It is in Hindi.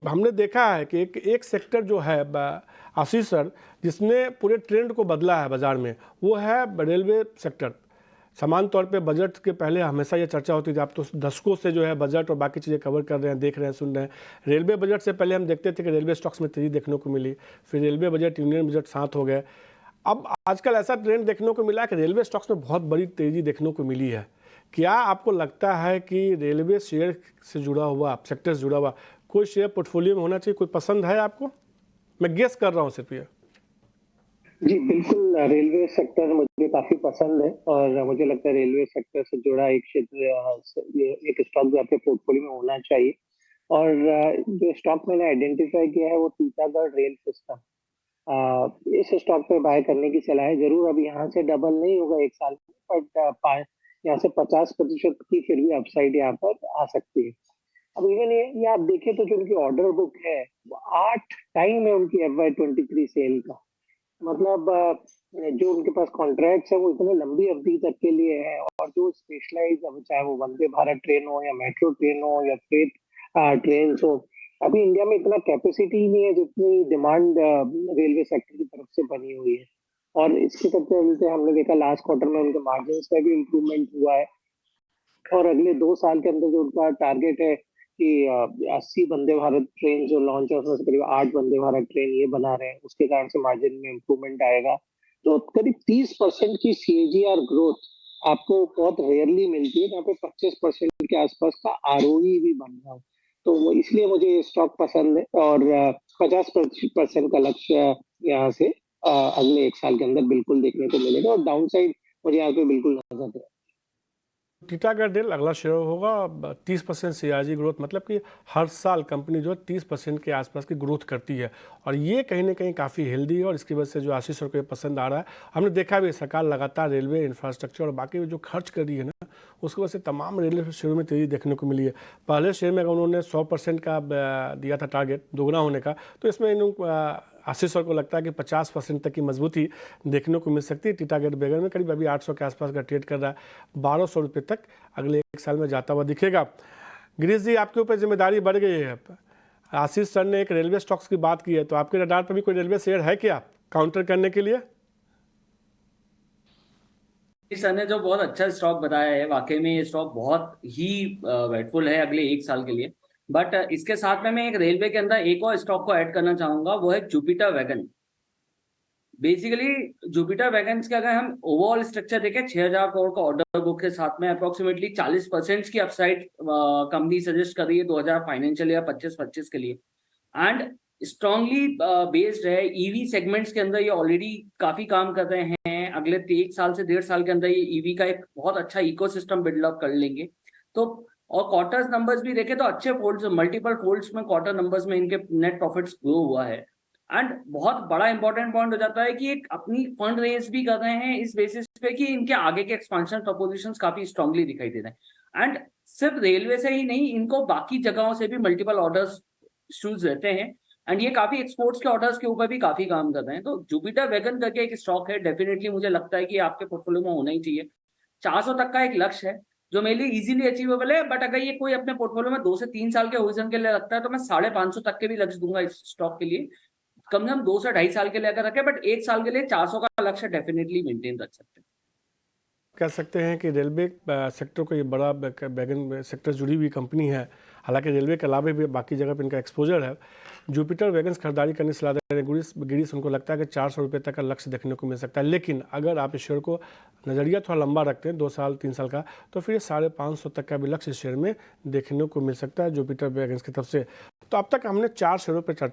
हमने देखा है कि एक सेक्टर जो है आशीष सर, जिसने पूरे ट्रेंड को बदला है बाज़ार में, वो है रेलवे सेक्टर। समान तौर पे बजट के पहले हमेशा ये चर्चा होती थी, आप तो दशकों से जो है बजट और बाकी चीज़ें कवर कर रहे हैं, देख रहे हैं, सुन रहे हैं। रेलवे बजट से पहले हम देखते थे कि रेलवे स्टॉक्स में तेज़ी देखने को मिली, फिर रेलवे बजट, यूनियन बजट साथ हो गए। अब आजकल ऐसा ट्रेंड देखने को मिला है कि रेलवे स्टॉक्स में बहुत बड़ी तेज़ी देखने को मिली है। क्या आपको लगता है कि रेलवे शेयर से जुड़ा हुआ, सेक्टर से जुड़ा हुआ कोई शेयर पोर्टफोलियो में होना चाहिए? कोई पसंद है आपको? मैं गेस कर रहा हूँ सिर्फ ये। जी, बिल्कुल रेलवे सेक्टर मुझे काफ़ी पसंद है और मुझे लगता है रेलवे सेक्टर से जुड़ा एक क्षेत्र ये एक स्टॉक भी आपके पोर्टफोलियो में होना चाहिए। और जो स्टॉक मैंने आइडेंटिफ़ाई किया है वो टीटागढ़ रेल सिस्टम। इस स्टॉक पे बाय करने की सलाह है। ज़रूर अब यहाँ से डबल नहीं होगा 1 साल में, बट यहाँ से 50% की फिर भी अपसाइड यहाँ पर आ सकती है। अब इवन ये आप देखें तो जो उनकी ऑर्डर बुक है, वो 8 टाइम है उनकी FY23 सेल का। मतलब जो उनके पास कॉन्ट्रैक्ट्स है वो इतने लंबी अवधि तक के लिए है, और जो स्पेशलाइज्ड, अब चाहे वो वंदे भारत ट्रेन हो या मेट्रो ट्रेन हो या फ्रेट ट्रेन्स हो, अभी इंडिया में इतना कैपेसिटी ही नहीं है जितनी डिमांड रेलवे सेक्टर की तरफ से बनी हुई है। और इसके चलते हमने देखा लास्ट क्वार्टर में उनके मार्जिन्स में भी इम्प्रूवमेंट हुआ है। और अगले 2 साल के अंदर जो उनका टारगेट है कि 80 वंदे भारत ट्रेन जो लॉन्च है, उसमें से करीब 8 वंदे भारत ट्रेन ये बना रहे हैं, उसके कारण से मार्जिन में इम्प्रूवमेंट आएगा। तो करीब 30% की सीएजीआर ग्रोथ आपको बहुत रेयरली मिलती है, जहाँ पे 25% के आसपास का आरओई भी बन रहा हो। तो वो इसलिए मुझे ये स्टॉक पसंद है, और 50% का लक्ष्य यहाँ से अगले 1 साल के अंदर बिल्कुल देखने को मिलेगा, और डाउन साइड मुझे यहाँ पे बिल्कुल नजर नहीं। टीटागढ़ रेल अगला शेयर होगा 30% सीआरजी ग्रोथ, मतलब कि हर साल कंपनी जो है 30% के आसपास की ग्रोथ करती है, और ये कहीं ना कहीं काफ़ी हेल्दी है। और इसकी वजह से जो आशीष सर को ये पसंद आ रहा है। हमने देखा भी सरकार लगातार रेलवे इंफ्रास्ट्रक्चर और बाकी जो खर्च कर रही है ना, उसकी वजह से तमाम रेलवे शेयरों में तेज़ी देखने को मिली है। पहले शेयर में अगर उन्होंने 100% का दिया था टारगेट दोगुना होने का, तो इसमें आशीष सर को लगता है कि 50% तक की मजबूती देखने को मिल सकती है। टीटागढ़ बैगन में करीब अभी 800 के आसपास का ट्रेड कर रहा है, 1200 रुपये तक अगले 1 साल में जाता हुआ दिखेगा। गिरीश जी, आपके ऊपर जिम्मेदारी बढ़ गई है। आशीष सर ने एक रेलवे स्टॉक्स की बात की है, तो आपके रडार पर भी कोई रेलवे शेयर है क्या काउंटर करने के लिए? सर ने जो बहुत अच्छा स्टॉक बताया है, वाकई में ये स्टॉक बहुत ही वेटफुल है अगले 1 साल के लिए। बट इसके साथ में मैं एक रेलवे के अंदर एक और स्टॉक को ऐड करना चाहूंगा, वो है Jupiter wagon. Basically Jupiter wagons के अगर हम ओवरऑल स्ट्रक्चर देखें, 6000 करोड़ का ऑर्डर बुक के साथ में अप्रोक्सीमेटली 40% की अपसाइड कंपनी सजेस्ट कर रही है 2000 फाइनेंशियल ईयर 25-25 के लिए। एंड स्ट्रांगली बेस्ड है ईवी सेगमेंट्स के अंदर, ये ऑलरेडी काफी काम कर रहे हैं। अगले 1 साल से 1.5 साल के अंदर ये ईवी का एक बहुत अच्छा इकोसिस्टम बिल्डअप कर लेंगे। तो और क्वार्टर्स नंबर्स भी देखें तो अच्छे फोल्ड्स, मल्टीपल फोल्ड्स में क्वार्टर नंबर्स में इनके नेट प्रॉफिट्स ग्रो हुआ है। एंड बहुत बड़ा इंपॉर्टेंट पॉइंट हो जाता है कि एक अपनी फंड रेज भी कर रहे हैं इस बेसिस पे कि इनके आगे के एक्सपांशन प्रपोजिशंस काफी स्ट्रांगली दिखाई दे रहे हैं। एंड सिर्फ रेलवे से ही नहीं, इनको बाकी जगहों से भी मल्टीपल ऑर्डर्स इश्यूज रहते हैं, एंड ये काफी एक्सपोर्ट्स के ऑर्डर्स के ऊपर भी काफी काम कर रहे हैं। तो जुपिटर वैगन करके एक स्टॉक है, डेफिनेटली मुझे लगता है कि आपके पोर्टफोलियो में होना ही चाहिए। 400 तक का एक लक्ष्य है जो मेरे लिए इजीली अचीवेबल है, बट अगर ये कोई अपने पोर्टफोलियो में 2 से 3 साल के होरिजन के लिए रखता है तो मैं 550 तक के भी लक्ष्य दूंगा इस स्टॉक के लिए। कम से कम 2 से 2.5 साल के लिए अगर रखे, बट 1 साल के लिए 400 का लक्ष्य डेफिनेटली मेंटेन रख सकते हैं। कह सकते हैं कि रेलवे सेक्टर को ये बड़ा वैगन सेक्टर जुड़ी हुई कंपनी है। हालांकि रेलवे के अलावा भी बाकी जगह पर इनका एक्सपोजर है। जुपिटर वैगन्स खरीदारी करने सलाह दे रहे हैं गिरीश। उनको लगता है कि 400 रुपये तक का लक्ष्य देखने को मिल सकता है, लेकिन अगर आप इस शेयर को नज़रिया थोड़ा लंबा रखते हैं, 2 साल 3 साल का, तो फिर 550 तक का भी लक्ष्य इस शेयर में देखने को मिल सकता है जुपिटर वैगन्स की तरफ से। तो अब तक हमने 4 शेयरों पर चर्चा